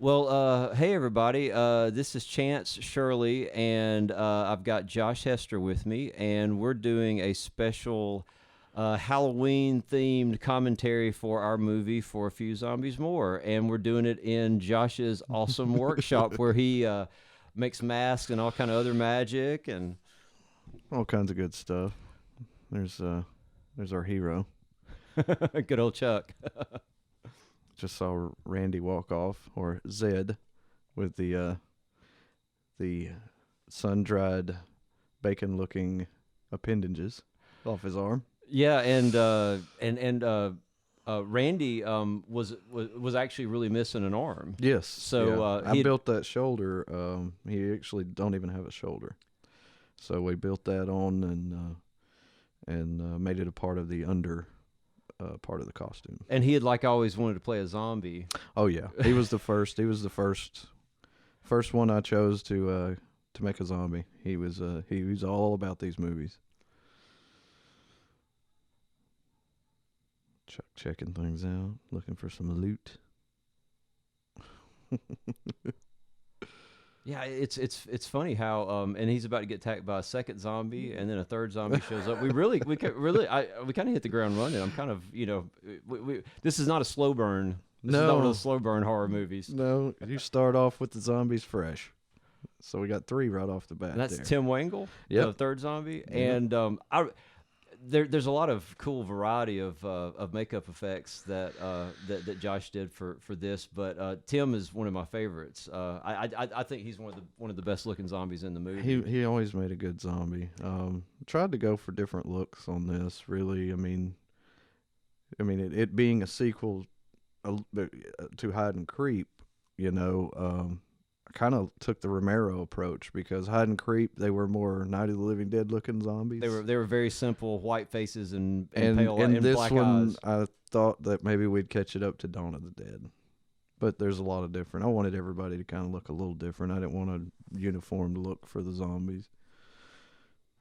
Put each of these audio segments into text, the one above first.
Well, hey everybody. This is Chance Shirley, and I've got Josh Hester with me, and we're doing a special Halloween-themed commentary for our movie For a Few Zombies More, and we're doing it in Josh's awesome workshop where he makes masks and all kind of other magic and All kinds of good stuff. There's our hero. good old Chuck. Just saw Randy walk off, or Zed, with the sun-dried, bacon-looking appendages off his arm. Yeah, and Randy was actually really missing an arm. Yes. So I built that shoulder. He actually don't even have a shoulder, so we built that on and made it a part of the under part of the costume. And he had like always wanted to play a zombie. Oh yeah, he was the first. He was the first one I chose to make a zombie. He was all about these movies. Chuck checking things out, looking for some loot. Yeah, it's funny how and he's about to get attacked by a second zombie, and then a third zombie shows up. We kind of hit the ground running. I'm kind of this is not a slow burn. This is not one of the slow burn horror movies. No, you start off with the zombies fresh. So we got 3 right off the bat. And that's there. Tim Wangle, the third zombie, and there's a lot of cool variety of makeup effects that Josh did for this, but Tim is one of my favorites. I think he's one of the best looking zombies in the movie. He always made a good zombie. Tried to go for different looks on this. Really, I mean, it being a sequel to Hide and Creep, I kind of took the Romero approach, because Hide and Creep, they were more Night of the Living Dead looking zombies. They were very simple, white faces and pale and this black one, eyes. I thought that maybe we'd catch it up to Dawn of the Dead, but there's a lot of different. I wanted everybody to kind of look a little different. I didn't want a uniformed look for the zombies.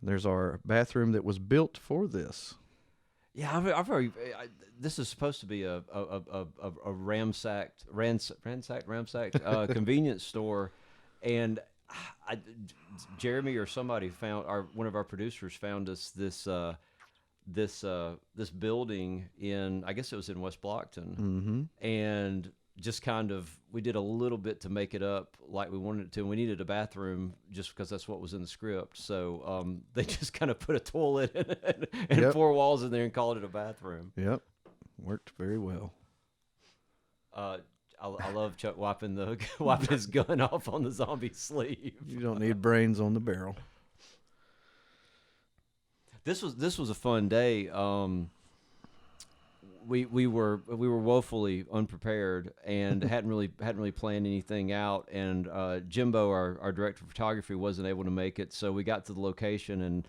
There's our bathroom that was built for this. Yeah, this is supposed to be a ransacked convenience store, and Jeremy or somebody found one of our producers found us this building in, I guess it was in West Blockton, and just kind of, we did a little bit to make it up like we wanted it to, and we needed a bathroom just because that's what was in the script. So they just kind of put a toilet and 4 walls in there and called it a bathroom. Yep, worked very well. I love Chuck wiping his gun off on the zombie's sleeve. You don't need brains on the barrel. This was a fun day. We were woefully unprepared and hadn't really planned anything out. And Jimbo, our director of photography, wasn't able to make it, so we got to the location and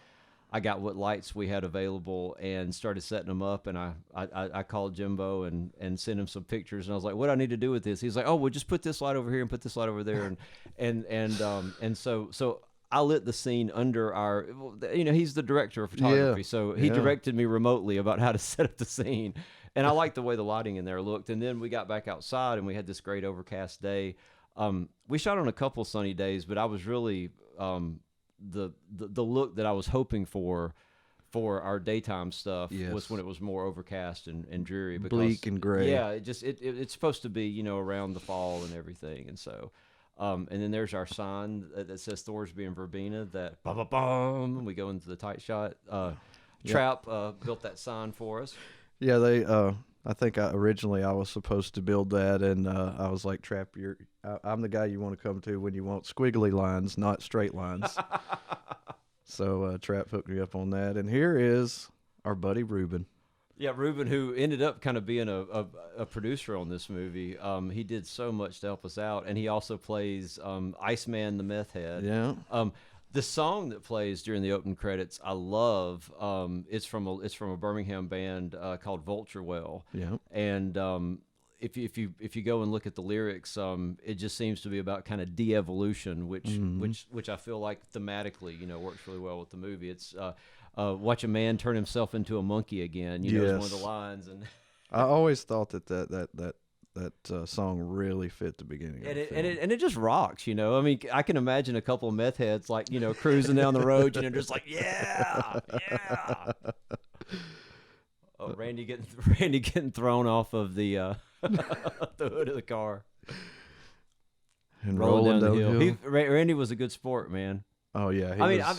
I got what lights we had available and started setting them up. And I called Jimbo and sent him some pictures. And I was like, "What do I need to do with this?" He's like, "Oh, well, just put this light over here and put this light over there." And so I lit the scene under our, he's the director of photography, so he directed me remotely about how to set up the scene. And I liked the way the lighting in there looked. And then we got back outside and we had this great overcast day. We shot on a couple sunny days, but I was really, the look that I was hoping for our daytime stuff was when it was more overcast and dreary. Because, bleak and gray. Yeah, it's supposed to be, around the fall and everything. And so, and then there's our sign that says Thorsby and Verbena, that ba-ba-bum, we go into the tight shot. Trap built that sign for us. Yeah, they. I think originally I was supposed to build that, and I was like, "Trap, I'm the guy you want to come to when you want squiggly lines, not straight lines." So Trap hooked me up on that, and here is our buddy Ruben. Yeah, Ruben, who ended up kind of being a producer on this movie. He did so much to help us out, and he also plays Iceman the Meth Head. Yeah. The song that plays during the opening credits, I love. It's from a Birmingham band called Vulture Well. Yeah. And if you go and look at the lyrics, it just seems to be about kind of de-evolution, which I feel like thematically, works really well with the movie. It's watch a man turn himself into a monkey again. Is one of the lines. And I always thought that that song really fit the beginning of the film. And it just rocks, you know. I mean, I can imagine a couple of meth heads like, you know, cruising down the road, you know, just like, yeah, yeah. Oh, Randy getting thrown off of the the hood of the car And rolling down the hill. Randy was a good sport, man. Oh yeah,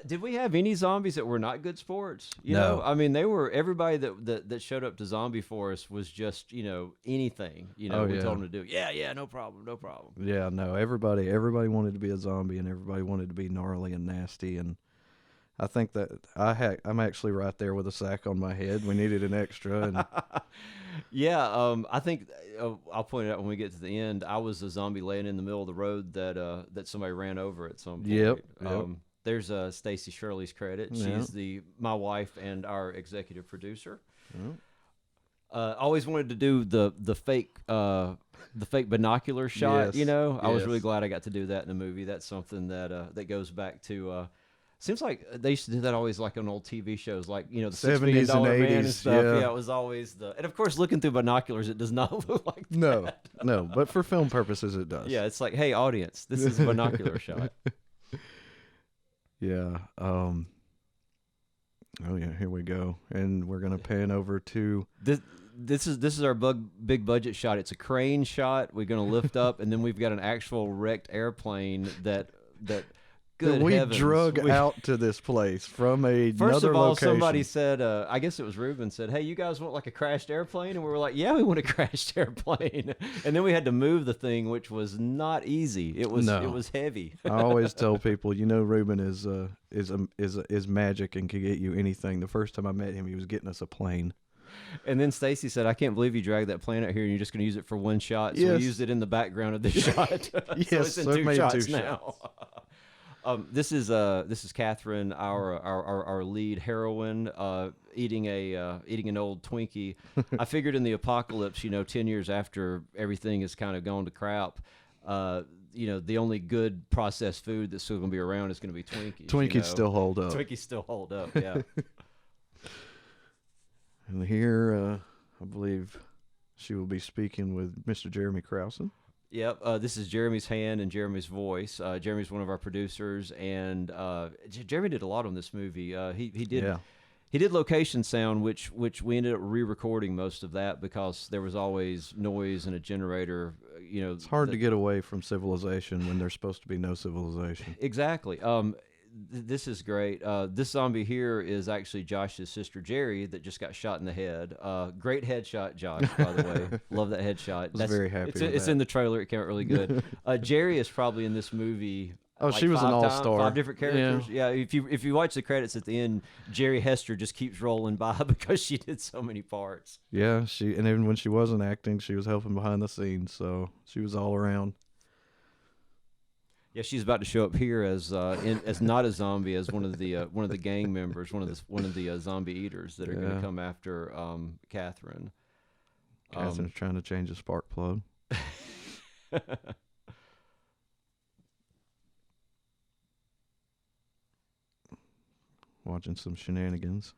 did we have any zombies that were not good sports? You No. know, I mean, they were everybody that showed up to Zombie Forest was just, you know, anything. You know, Oh, we yeah. told them to do. Yeah, no problem, no problem. Yeah, no, everybody wanted to be a zombie, and everybody wanted to be gnarly and nasty, and I think that I'm actually right there with a sack on my head. We needed an extra, and Yeah, I think I'll point it out when we get to the end. I was a zombie laying in the middle of the road that somebody ran over at some point. Yep. There's Stacey Shirley's credit. Yeah. She's my wife and our executive producer. Yep. Always wanted to do the fake binocular shot. Yes, You know, I was yes. really glad I got to do that in the movie. That's something that goes back to. Seems like they used to do that always like on old TV shows, like, you know, the $6 million 70s and Man and 80s, stuff. yeah. Yeah, it was always and of course looking through binoculars, it does not look like that. no, but for film purposes, it does. Yeah, it's like, hey, audience, this is a binocular shot. Yeah. Oh yeah, here we go, and we're gonna pan over to. This is our big budget shot. It's a crane shot. We're gonna lift up, and then we've got an actual wrecked airplane that. Good we heavens. drug out to this place from First another of all, location. somebody said, I guess it was Ruben, said, hey, you guys want like a crashed airplane? And we were like, yeah, we want a crashed airplane. And then we had to move the thing, which was not easy. It was heavy. I always tell people, you know, Ruben is magic and can get you anything. The first time I met him, he was getting us a plane. And then Stacy said, I can't believe you dragged that plane out here and you're just going to use it for one shot. So Yes. we used it in the background of this shot. Yes, so it's in so it two made shots two now. This is Catherine, our lead heroine, eating an old Twinkie. I figured in the apocalypse, you know, 10 years after everything is kind of gone to crap, you know, the only good processed food that's still going to be around is going to be Twinkies. Twinkies you know? still hold up. Twinkies still hold up. Yeah. And here, I believe she will be speaking with Mr. Jeremy Krausen. Yep, this is Jeremy's hand and Jeremy's voice. Jeremy's one of our producers, and Jeremy did a lot on this movie. He did location sound, which we ended up re-recording most of that because there was always noise and a generator. You know, It's hard to get away from civilization when there's supposed to be no civilization. Exactly. This is great. This zombie here is actually Josh's sister Jerry that just got shot in the head. Great headshot, Josh, by the way. Love that headshot. I was very happy with It's that. in the trailer. It came out really good. Jerry is probably in this movie. Oh, like she was an all-star. 5 different characters. Yeah. If you watch the credits at the end, Jerry Hester just keeps rolling by because she did so many parts. Yeah, and even when she wasn't acting, she was helping behind the scenes, so she was all around. Yeah, she's about to show up here as not a zombie, as one of the gang members, one of the zombie eaters that are going to come after Catherine. Catherine's trying to change a spark plug. Watching some shenanigans.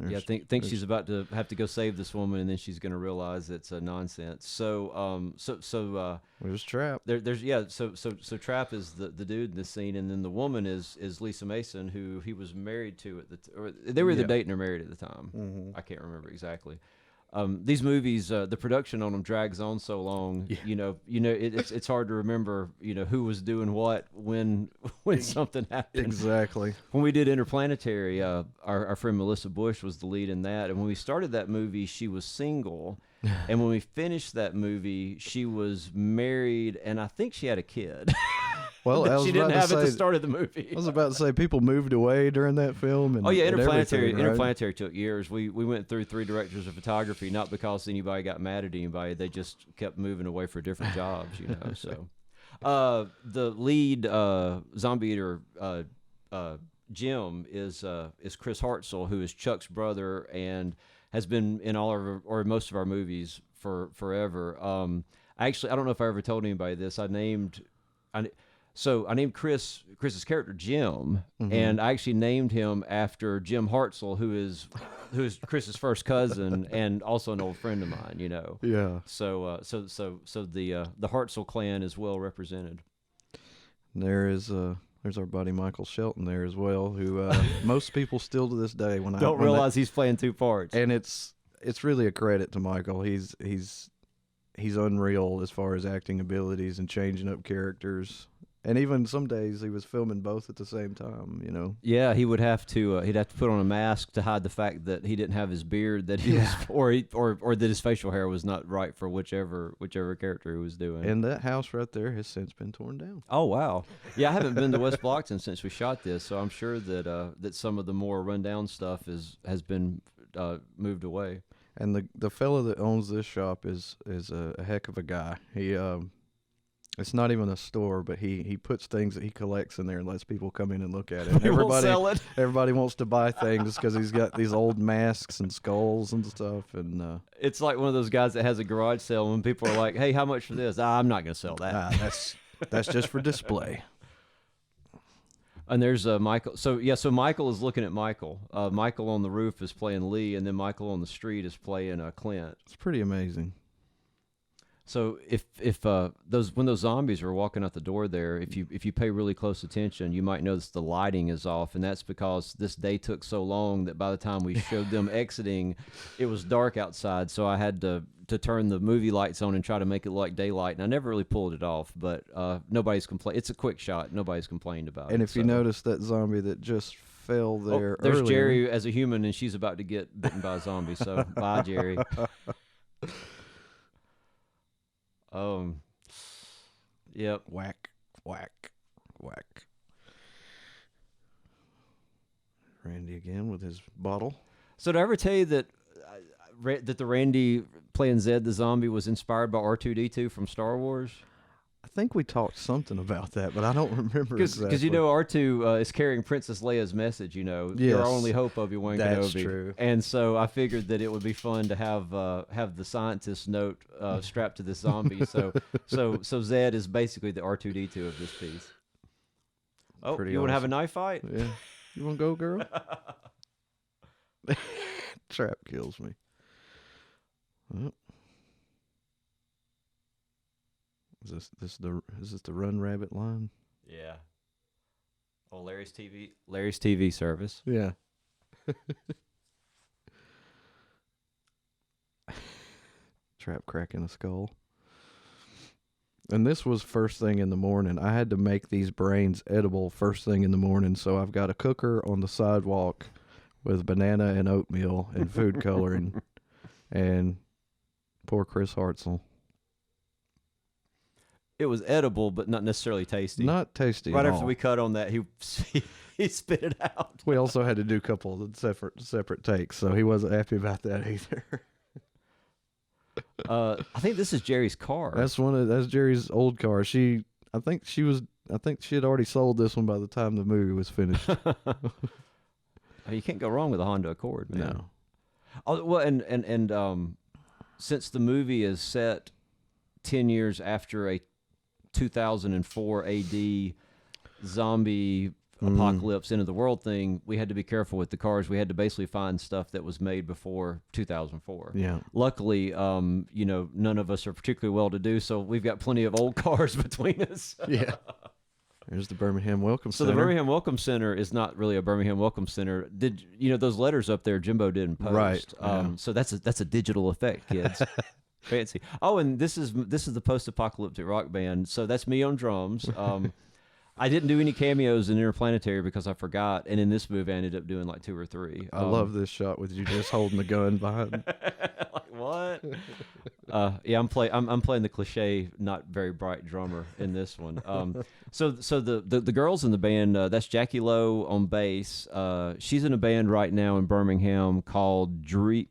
Yeah, think she's about to have to go save this woman, and then she's going to realize it's nonsense. So There's Trap. So Trap is the dude in this scene, and then the woman is Lisa Mason, who he was married to or they were either dating or married at the time. Mm-hmm. I can't remember exactly. These movies, the production on them drags on so long. Yeah. It's hard to remember, who was doing what when something happened. Exactly. When we did Interplanetary, our friend Melissa Bush was the lead in that, and when we started that movie, she was single, and when we finished that movie, she was married, and I think she had a kid. Well, she didn't have it at the start of the movie. I was about to say people moved away during that film. And, Interplanetary. Right? Interplanetary took years. We went through 3 directors of photography, not because anybody got mad at anybody. They just kept moving away for different jobs, So, the lead zombie eater, Jim, is Chris Hartzell, who is Chuck's brother and has been in all of or most of our movies for forever. Actually, I don't know if I ever told anybody this. So I named Chris's character Jim, Mm-hmm. and I actually named him after Jim Hartzell, who is Chris's first cousin and also an old friend of mine. You know. Yeah. So the Hartzell clan is well represented. And there's our buddy Michael Shelton there as well, who most people still to this day Don't realize he's playing two parts. And it's really a credit to Michael. He's unreal as far as acting abilities and changing up characters. And even some days he was filming both at the same time, you know. Yeah, he would have to. He'd have to put on a mask to hide the fact that he didn't have his beard, that he was, or that his facial hair was not right for whichever character he was doing. And that house right there has since been torn down. Oh wow! Yeah, I haven't been to West Blockton since we shot this, so I'm sure that that some of the more rundown stuff has been moved away. And the fella that owns this shop is a heck of a guy. He it's not even a store, but he puts things that he collects in there and lets people come in and look at it. He won't sell it. Everybody wants to buy things because he's got these old masks and skulls and stuff. And it's like one of those guys that has a garage sale when people are like, "Hey, how much for this?" I'm not going to sell that. That's just for display. And there's Michael. So Michael is looking at Michael. Michael on the roof is playing Lee, and then Michael on the street is playing Clint. It's pretty amazing. So if when those zombies are walking out the door there, if you pay really close attention, you might notice the lighting is off, and that's because this day took so long that by the time we showed them exiting, it was dark outside. So I had to turn the movie lights on and try to make it look like daylight, and I never really pulled it off. But nobody's complained. It's a quick shot. Nobody's complained about it. And if you notice that zombie that just fell there, there's earlier. Jerry as a human, and she's about to get bitten by a zombie. So bye, Jerry. Yep. Whack, whack, whack. Randy again with his bottle. So did I ever tell you that that the Randy playing Zed the zombie was inspired by R2-D2 from Star Wars? I think we talked something about that, but I don't remember exactly. Because you know R2 is carrying Princess Leia's message. You know, you're our only hope, Obi-Wan Kenobi. That's true. And so I figured that it would be fun to have the scientist note strapped to this zombie. So Zed is basically the R2-D2 of this piece. Oh, Pretty you want to have a awesome. knife fight? Yeah. You want to go, girl? Trap kills me. Oh. Is this the Run Rabbit line? Yeah. Oh, Larry's TV service. Yeah. Trap cracking a skull. And this was first thing in the morning. I had to make these brains edible first thing in the morning, so I've got a cooker on the sidewalk with banana and oatmeal and food coloring, and poor Chris Hartzell. It was edible, but not necessarily tasty. Not tasty. Right at after all. we cut on that, he spit it out. We also had to do a couple of separate takes, so he wasn't happy about that either. I think this is Jerry's car. That's Jerry's old car. I think she had already sold this one by the time the movie was finished. You can't go wrong with a Honda Accord, man. No. Oh, well, and since the movie is set 10 years after a 2004 AD zombie apocalypse end of the world thing, we had to be careful with the cars. We had to basically find stuff that was made before 2004. Yeah. Luckily, none of us are particularly well to do, so we've got plenty of old cars between us. Yeah. There's the Birmingham Welcome So Center. the Birmingham Welcome Center is not really a Birmingham Welcome Center. Did those letters up there Jimbo didn't post? Right. Yeah. So that's a digital effect, kids. Fancy. Oh, and this is the post-apocalyptic rock band. So that's me on drums. I didn't do any cameos in Interplanetary because I forgot, and in this movie I ended up doing like 2 or 3. I love this shot with you just holding the gun behind. Like what? Yeah, I'm playing the cliche, not very bright drummer in this one. So the girls in the band, that's Jackie Lowe on bass. She's in a band right now in Birmingham called Dree.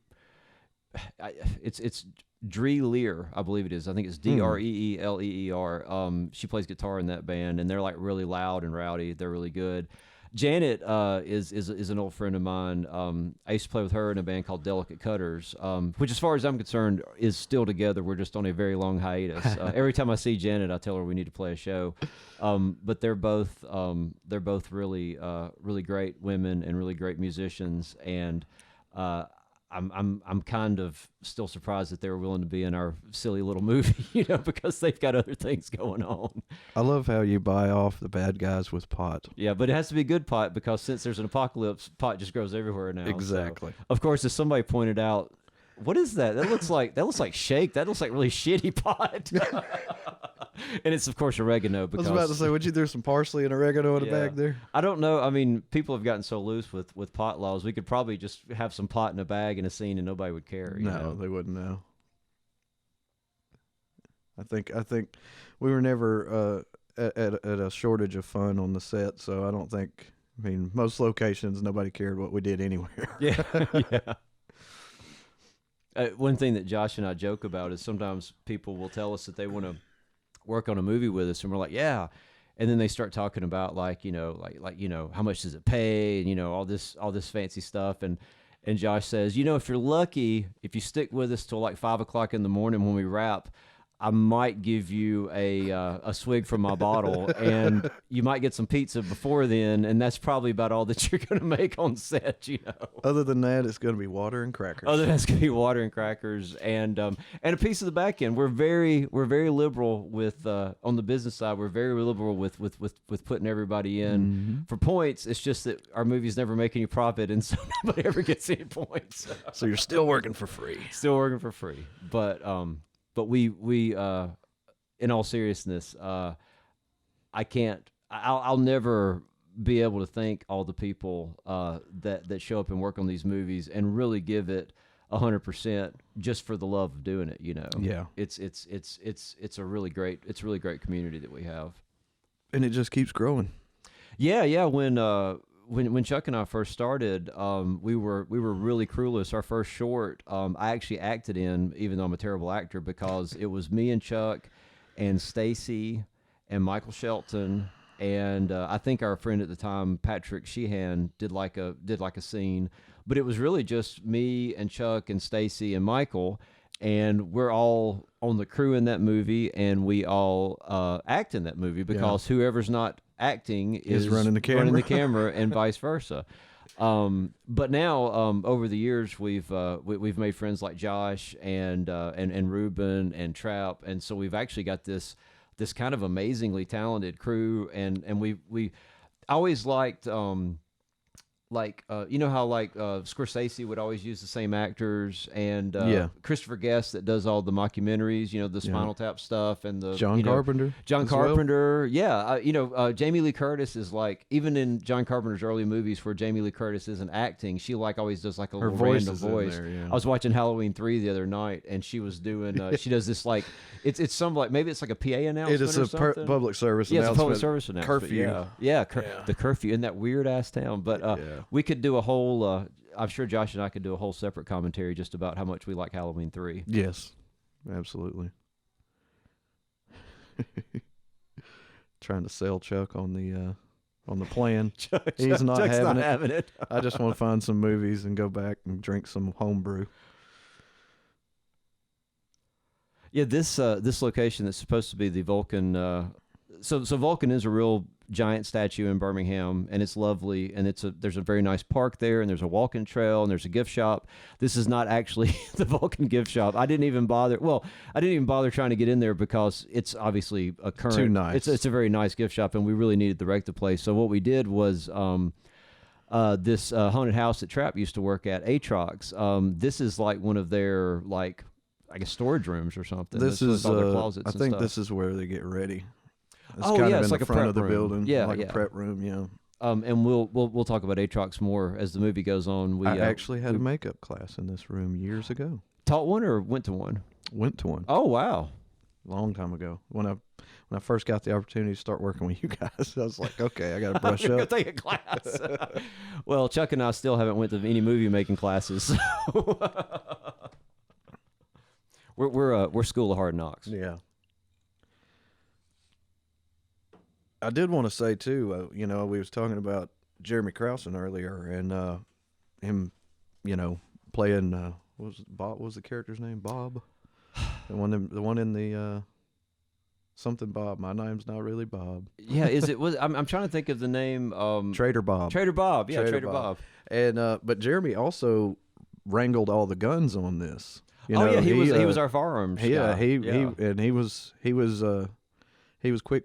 It's Dree Lear, I believe it is. I think it's Dreeleer. She plays guitar in that band, and they're like really loud and rowdy. They're really good. Janet is an old friend of mine. I used to play with her in a band called Delicate Cutters, which, as far as I'm concerned, is still together. We're just on a very long hiatus. Every time I see Janet, I tell her we need to play a show. But they're both really really great women and really great musicians, and I'm kind of still surprised that they were willing to be in our silly little movie, because they've got other things going on. I love how you buy off the bad guys with pot. Yeah, but it has to be good pot, because since there's an apocalypse, pot just grows everywhere now. Exactly. So, of course, as somebody pointed out, what is that? That looks like shake. That looks like really shitty pot. And it's, of course, oregano. Because, I was about to say, would you throw some parsley and oregano in a bag there? I don't know. I mean, people have gotten so loose with pot laws. We could probably just have some pot in a bag in a scene and nobody would care. No, they wouldn't know. I think we were never at a shortage of fun on the set, so I don't think. I mean, most locations, nobody cared what we did anywhere. Yeah, yeah. One thing that Josh and I joke about is sometimes people will tell us that they want to work on a movie with us, and we're like, yeah, and then they start talking about like how much does it pay, and all this fancy stuff, and Josh says, if you're lucky, if you stick with us till like 5 o'clock in the morning when we wrap, I might give you a swig from my bottle, and you might get some pizza before then, and that's probably about all that you're going to make on set, Other than that, it's going to be water and crackers. Other than that's going to be water and crackers, and a piece of the back end. We're very liberal with on the business side. We're very liberal with putting everybody in for points. It's just that our movies never make any profit, and so nobody ever gets any points. So you're still working for free. Still working for free, but we in all seriousness, I'll never be able to thank all the people that show up and work on these movies and really give it 100% just for the love of doing it. Yeah, it's a really great community that we have, and it just keeps growing. Yeah. When Chuck and I first started, we were really clueless. Our first short, I actually acted in, even though I'm a terrible actor, because it was me and Chuck and Stacy and Michael Shelton, and I think our friend at the time, Patrick Sheehan, did like a scene, but it was really just me and Chuck and Stacy and Michael, and we're all on the crew in that movie, and we all act in that movie, because whoever's not acting is running the camera, and vice versa. But now, over the years, we've made friends like Josh and Ruben and Trap, and so we've actually got this kind of amazingly talented crew, and we always liked how Scorsese would always use the same actors, and Christopher Guest that does all the mockumentaries, the Spinal Tap stuff, and the John Carpenter. Jamie Lee Curtis is like, even in John Carpenter's early movies where Jamie Lee Curtis isn't acting, she always does like a little random voice. There, yeah. I was watching Halloween 3 the other night, and she was doing she does this like it's some like, maybe it's like a PA announcement. It is a public service announcement. It's a public service announcement. Curfew. The curfew in that weird ass town, but. We could do a whole, I'm sure Josh and I could do a whole separate commentary just about how much we like Halloween 3. Yes, absolutely. Trying to sell Chuck on the plan. He's not having it. I just want to find some movies and go back and drink some homebrew. Yeah, this location that's supposed to be the Vulcan. So Vulcan is a real giant statue in Birmingham, and it's lovely, and there's a very nice park there, and there's a walking trail, and there's a gift shop. This is not actually the Vulcan gift shop. I didn't even bother trying to get in there, because it's obviously a current. Too nice. It's a very nice gift shop, and we really needed to wreck the place. So what we did was this haunted house that Trap used to work at, Atrox. This is like one of their, like, I guess, storage rooms or something. This is all their closets I and think stuff. This is where they get ready. It's kind of it's in like the a front prep of the room. building. Yeah, like a prep room, yeah. And we'll talk about Atrox more as the movie goes on. I actually had a makeup class in this room years ago. Taught one or went to one? Went to one. Oh, wow. Long time ago. When I first got the opportunity to start working with you guys, I was like, okay, I got to brush up. Take a class. Well, Chuck and I still haven't went to any movie making classes. So we're School of Hard Knocks. Yeah. I did want to say too, we was talking about Jeremy Krausen earlier, and him, playing what was it, Bob? What was the character's name? Bob, the one in the something Bob. My name's not really Bob. Yeah, I'm trying to think of the name. Trader Bob. Trader Bob. Yeah, Trader Bob. And but Jeremy also wrangled all the guns on this. He was our firearms guy. He was quick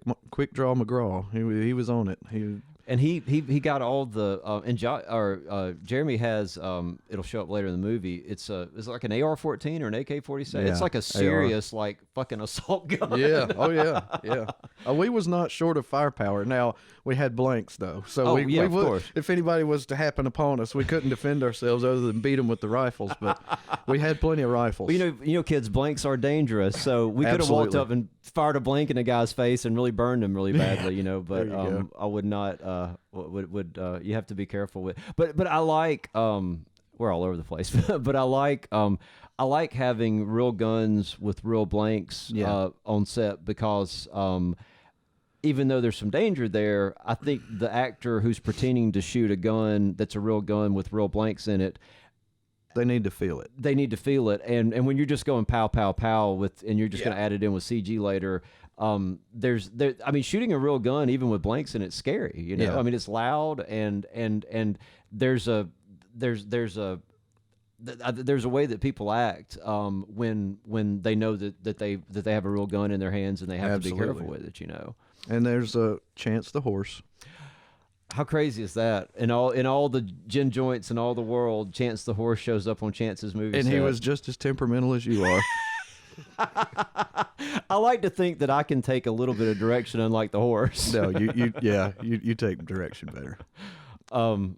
draw McGraw. He was on it. He got all the Jeremy has it'll show up later in the movie. It's like an AR-14 or an AK-47. Yeah, it's like a serious like fucking assault gun. Yeah. Oh yeah. We was not short of firepower. Now we had blanks though, so we of would, course. if anybody was to happen upon us, we couldn't defend ourselves other than beat them with the rifles. But we had plenty of rifles. Well, kids, blanks are dangerous. So we could have walked up and fired a blank in a guy's face and really burned him really badly. But I would not. You have to be careful with. But I like. We're all over the place. But I like having real guns with real blanks on set because even though there's some danger there, I think the actor who's pretending to shoot a gun that's a real gun with real blanks in it, they need to feel it. They need to feel it. And when you're just going pow, pow, pow and you're just going to add it in with CG later, shooting a real gun, even with blanks in it, scary, Yeah. I mean, it's loud and there's a way that people act when they know that they have a real gun in their hands and they have Absolutely. to be careful with it, And there's a Chance the horse. How crazy is that? In all the gin joints in all the world, Chance the horse shows up on Chance's movie And set. he was just as temperamental as you are. I like to think that I can take a little bit of direction, unlike the horse. No, you take direction better.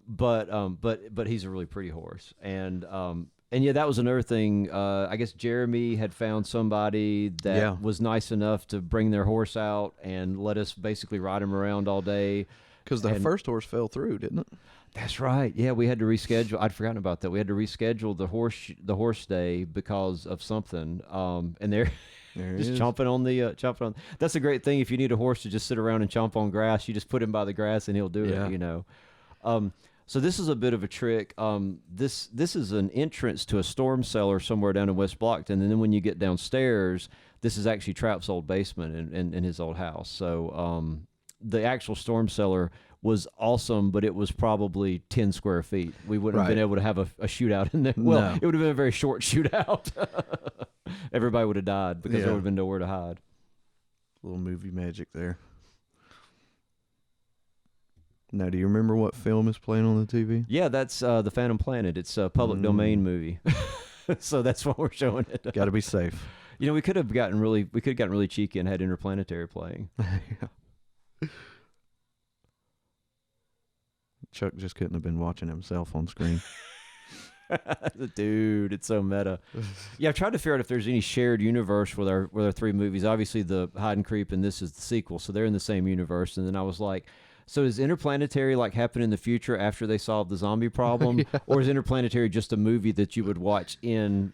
But he's a really pretty horse, and that was another thing. I guess Jeremy had found somebody that was nice enough to bring their horse out and let us basically ride him around all day. Because the first horse fell through, didn't it? That's right. Yeah, we had to reschedule. I'd forgotten about that. We had to reschedule the horse day because of something. And they're just chomping on. That's a great thing. If you need a horse to just sit around and chomp on grass, you just put him by the grass and he'll do it. So this is a bit of a trick. This is an entrance to a storm cellar somewhere down in West Blockton, and then when you get downstairs, this is actually Trap's old basement in his old house. So the actual storm cellar was awesome, but it was probably 10 square feet. We wouldn't have been able to have a shootout in there. Well, No. It would have been a very short shootout. Everybody would have died because there would have been nowhere to hide. A little movie magic there. Now, do you remember what film is playing on the TV? Yeah, that's The Phantom Planet. It's a public domain movie. So that's why we're showing it. Got to be safe. We could have gotten really cheeky and had Interplanetary playing. Chuck just couldn't have been watching himself on screen. Dude, it's so meta. Yeah, I've tried to figure out if there's any shared universe with our three movies. Obviously, the Hide and Creep and this is the sequel, so they're in the same universe. And then I was like, so does Interplanetary happen in the future after they solve the zombie problem, or is Interplanetary just a movie that you would watch in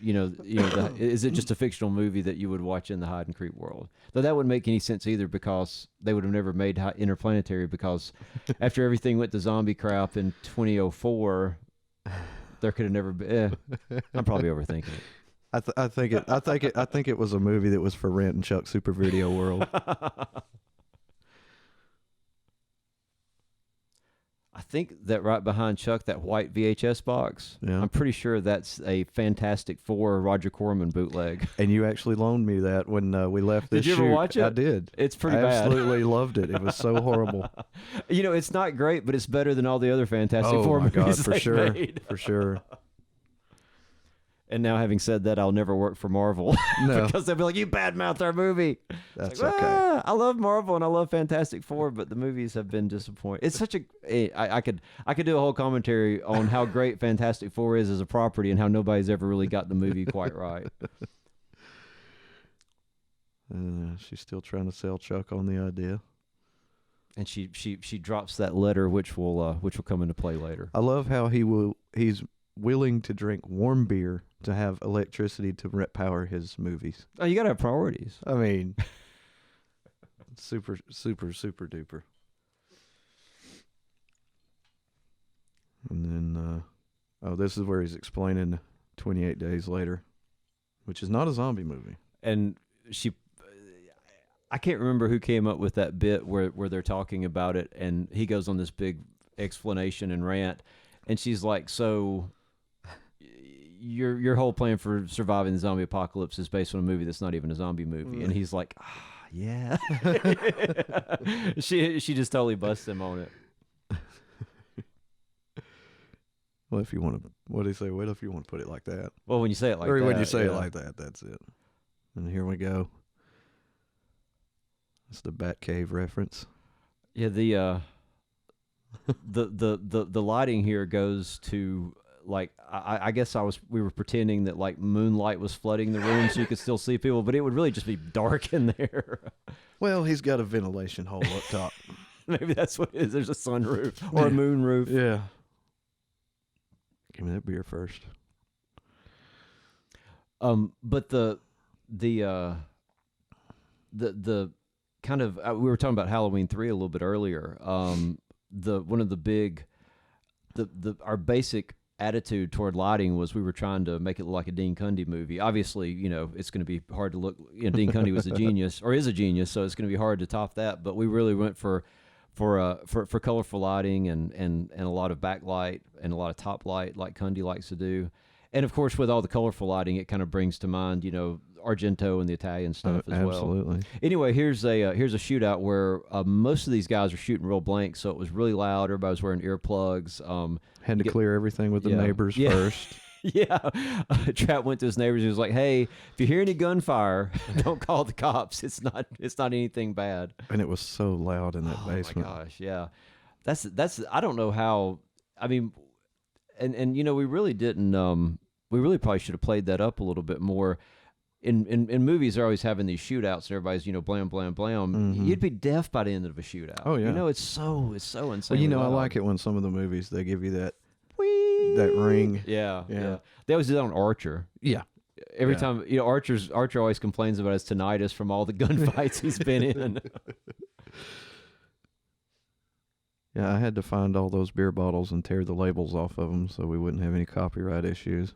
is it just a fictional movie that you would watch in the Hide and Creep world? Though that wouldn't make any sense either, because they would have never made Interplanetary, because after everything went to zombie crap in 2004, there could have never been. I'm probably overthinking it. I think it was a movie that was for rent in Chuck's Super Video World. I think that right behind Chuck, that white VHS box, I'm pretty sure that's a Fantastic Four Roger Corman bootleg. And you actually loaned me that when we left this shoot. Did you ever watch it? I did. It's pretty I bad. absolutely loved it. It was so horrible. It's not great, but it's better than all the other Fantastic Four movies. Oh my God, for sure. Made. For sure. And now, having said that, I'll never work for Marvel. No. Because they'll be like, you badmouth our movie. That's like, okay. I love Marvel and I love Fantastic Four, but the movies have been disappointing. It's such I could do a whole commentary on how great Fantastic Four is as a property and how nobody's ever really got the movie quite right. She's still trying to sell Chuck on the idea. And she drops that letter, which will come into play later. I love how he's willing to drink warm beer to have electricity to power his movies. Oh, you gotta have priorities. I mean, super, super, super duper. And then, this is where he's explaining 28 Days Later, which is not a zombie movie. And I can't remember who came up with that bit where they're talking about it, and he goes on this big explanation and rant, and she's like, "So, your whole plan for surviving the zombie apocalypse is based on a movie that's not even a zombie movie," and he's like, "Yeah." She just totally busts him on it. Well, if you want to, what do you say? What if you want to put it like that? Well, when you say it like or that, when you say it yeah. like that, that's it. And here we go. It's the Batcave reference. Yeah, the lighting here goes to, like, I guess we were pretending that like moonlight was flooding the room so you could still see people, but it would really just be dark in there. Well, he's got a ventilation hole up top. Maybe that's what it is. There's a sunroof or a moon roof. Yeah. Give me that beer first. But the kind of we were talking about Halloween 3 a little bit earlier. One of the big our basic attitude toward lighting was we were trying to make it look like a Dean Cundy movie. Obviously, it's going to be hard to look. Dean Cundy was a genius, or is a genius, so it's going to be hard to top that. But we really went for colorful lighting and a lot of backlight and a lot of top light, like Cundy likes to do. And of course, with all the colorful lighting, it kind of brings to mind, Argento and the Italian stuff as well. Absolutely. Anyway, here's a shootout where most of these guys are shooting real blank, so it was really loud. Everybody was wearing earplugs. Had to clear everything with the neighbors first. Yeah. Trap went to his neighbors. He was like, "Hey, if you hear any gunfire, don't call the cops. It's not anything bad." And it was so loud in that basement. Oh my gosh, yeah. That's I don't know how. I mean, and we really didn't. We really probably should have played that up a little bit more. In movies, they're always having these shootouts, and everybody's blam blam blam. Mm-hmm. You'd be deaf by the end of a shootout. Oh yeah. It's so insane. Well, I like it when some of the movies they give you that ring. Yeah. They always do that on Archer. Yeah. Every time, Archer always complains about his tinnitus from all the gunfights he's been in. Yeah, I had to find all those beer bottles and tear the labels off of them so we wouldn't have any copyright issues.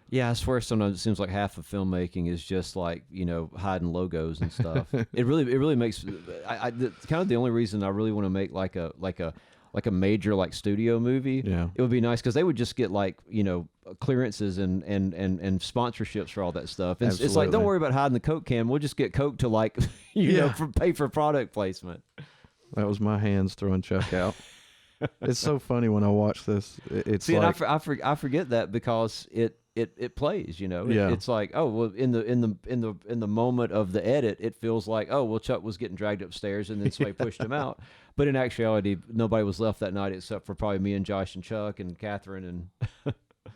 Yeah, I swear sometimes it seems like half of filmmaking is just like, hiding logos and stuff. It really makes kind of the only reason I really want to make like a major like studio movie. Yeah. It would be nice because they would just get like, clearances and sponsorships for all that stuff. And it's like, don't worry about hiding the Coke can. We'll just get Coke to like, pay for product placement. That was my hands throwing Chuck out. It's so funny when I watch this. It's See, like, and I forget that because it plays, Yeah. It's like, oh well, in the moment of the edit, it feels like, oh well, Chuck was getting dragged upstairs and then somebody pushed him out. But in actuality, nobody was left that night except for probably me and Josh and Chuck and Catherine and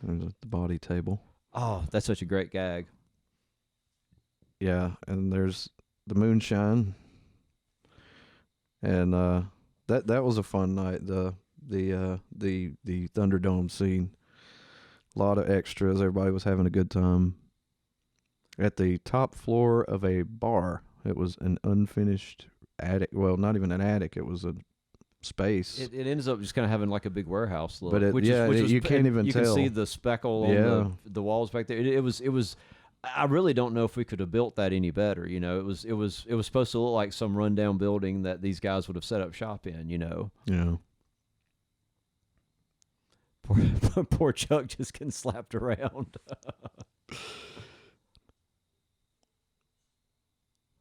there's the body table. Oh, that's such a great gag. Yeah, and there's the moonshine, and that was a fun night. The Thunderdome scene. A lot of extras. Everybody was having a good time. At the top floor of a bar, it was an unfinished attic. Well, not even an attic. It was a space. It ends up just kind of having like a big warehouse look. But you can't even tell. You can see the speckle on the walls back there. It was. I really don't know if we could have built that any better. It was supposed to look like some rundown building that these guys would have set up shop in. Yeah. Poor Chuck just getting slapped around.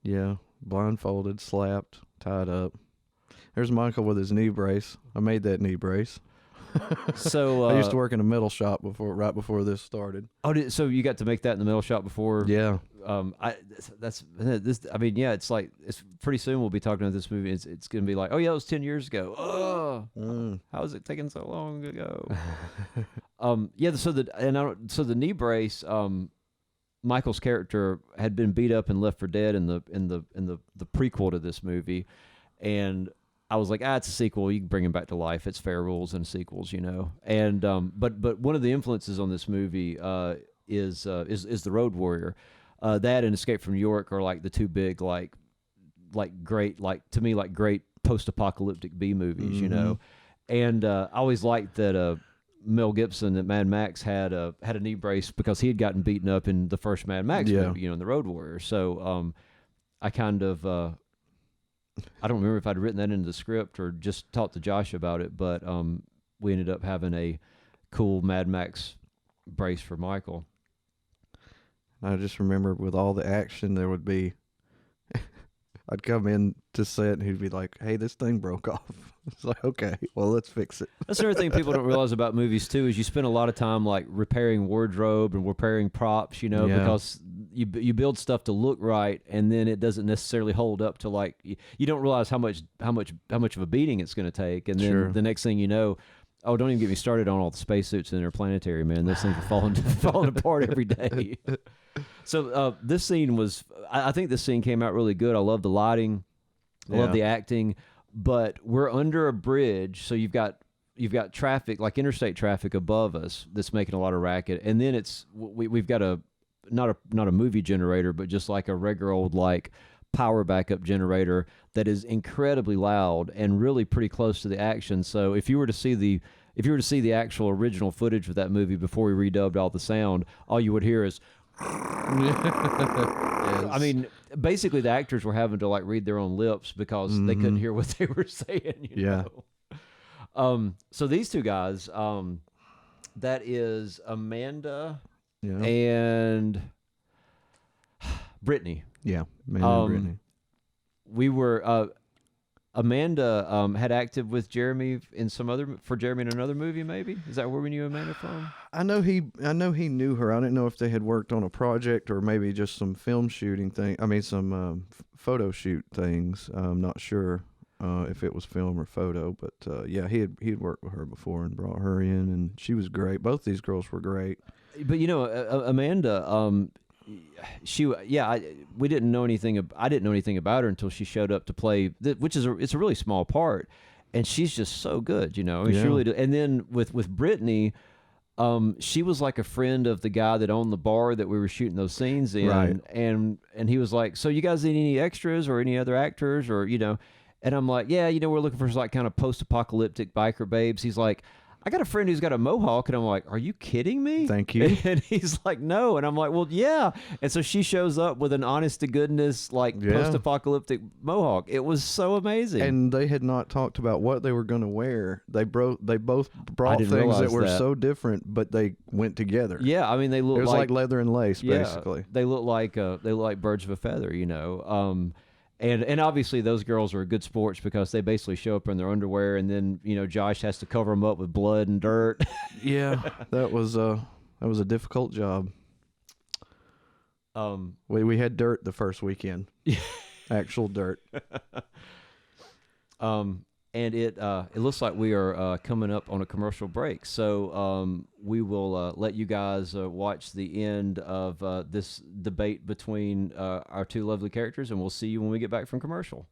Yeah, blindfolded, slapped, tied up. There's Michael with his knee brace. I made that knee brace. So I used to work in a metal shop right before this started. Oh, so you got to make that in the metal shop before? Yeah. It's like it's pretty soon we'll be talking about this movie. It's going to be like, oh yeah, it was 10 years ago. Oh, how is it taking so long ago? So the knee brace. Michael's character had been beat up and left for dead in the prequel to this movie, and I was like, it's a sequel. You can bring him back to life. It's fair rules in sequels, And but one of the influences on this movie is the Road Warrior. That and Escape from New York are like the two big like great to me great post-apocalyptic B movies, And I always liked that Mel Gibson that Mad Max had a knee brace because he had gotten beaten up in the first Mad Max movie, in the Road Warrior. So I kind of I don't remember if I'd written that into the script or just talked to Josh about it, but we ended up having a cool Mad Max brace for Michael. I just remember with all the action, there would be, I'd come in to set and he'd be like, "Hey, this thing broke off." It's like, okay, well, let's fix it. That's another thing people don't realize about movies too, is you spend a lot of time like repairing wardrobe and repairing props, because you build stuff to look right, and then it doesn't necessarily hold up to like you don't realize how much of a beating it's going to take, and then the next thing you know. Oh, don't even get me started on all the spacesuits in interplanetary, man. Those things are falling apart every day. So this scene was, I think this scene came out really good. I love the lighting. I love the acting. But we're under a bridge, so you've got traffic, like interstate traffic above us that's making a lot of racket. And then we've got not a movie generator, but just like a regular old like power backup generator that is incredibly loud and really pretty close to the action. So if you were to see the actual original footage of that movie before we redubbed all the sound, all you would hear is I mean, basically the actors were having to like read their own lips because they couldn't hear what they were saying, you know. So these two guys, that is Amanda and Brittany. Yeah, Amanda and Brittany. We were Amanda had acted with Jeremy in Jeremy in another movie. Maybe is that where we knew Amanda from? I know he knew her. I didn't know if they had worked on a project or maybe just some film shooting thing. I mean, some photo shoot things. I'm not sure if it was film or photo, but yeah, he'd worked with her before and brought her in, and she was great. Both these girls were great. But Amanda. We didn't know anything. I didn't know anything about her until she showed up to play, which is it's a really small part, and she's just so good, you know. I mean, she really did. And then with Brittany, she was like a friend of the guy that owned the bar that we were shooting those scenes in, right. and he was like, "So you guys need any extras or any other actors or And I'm like, "Yeah, we're looking for like kind of post-apocalyptic biker babes." He's like, "I got a friend who's got a mohawk," and I'm like, "Are you kidding me?" Thank you. And he's like, "No," and I'm like, "Well, yeah." And so she shows up with an honest to goodness, like post-apocalyptic mohawk. It was so amazing. And they had not talked about what they were going to wear. They both brought things that were so different, but they went together. Yeah, I mean, they look it was like leather and lace, basically. They look like birds of a feather, you know. And obviously those girls are good sports because they basically show up in their underwear, and then Josh has to cover them up with blood and dirt. Yeah, that was a difficult job. We had dirt the first weekend. Actual dirt. And it looks like we are coming up on a commercial break, so we will let you guys watch the end of this debate between our two lovely characters, and we'll see you when we get back from commercial.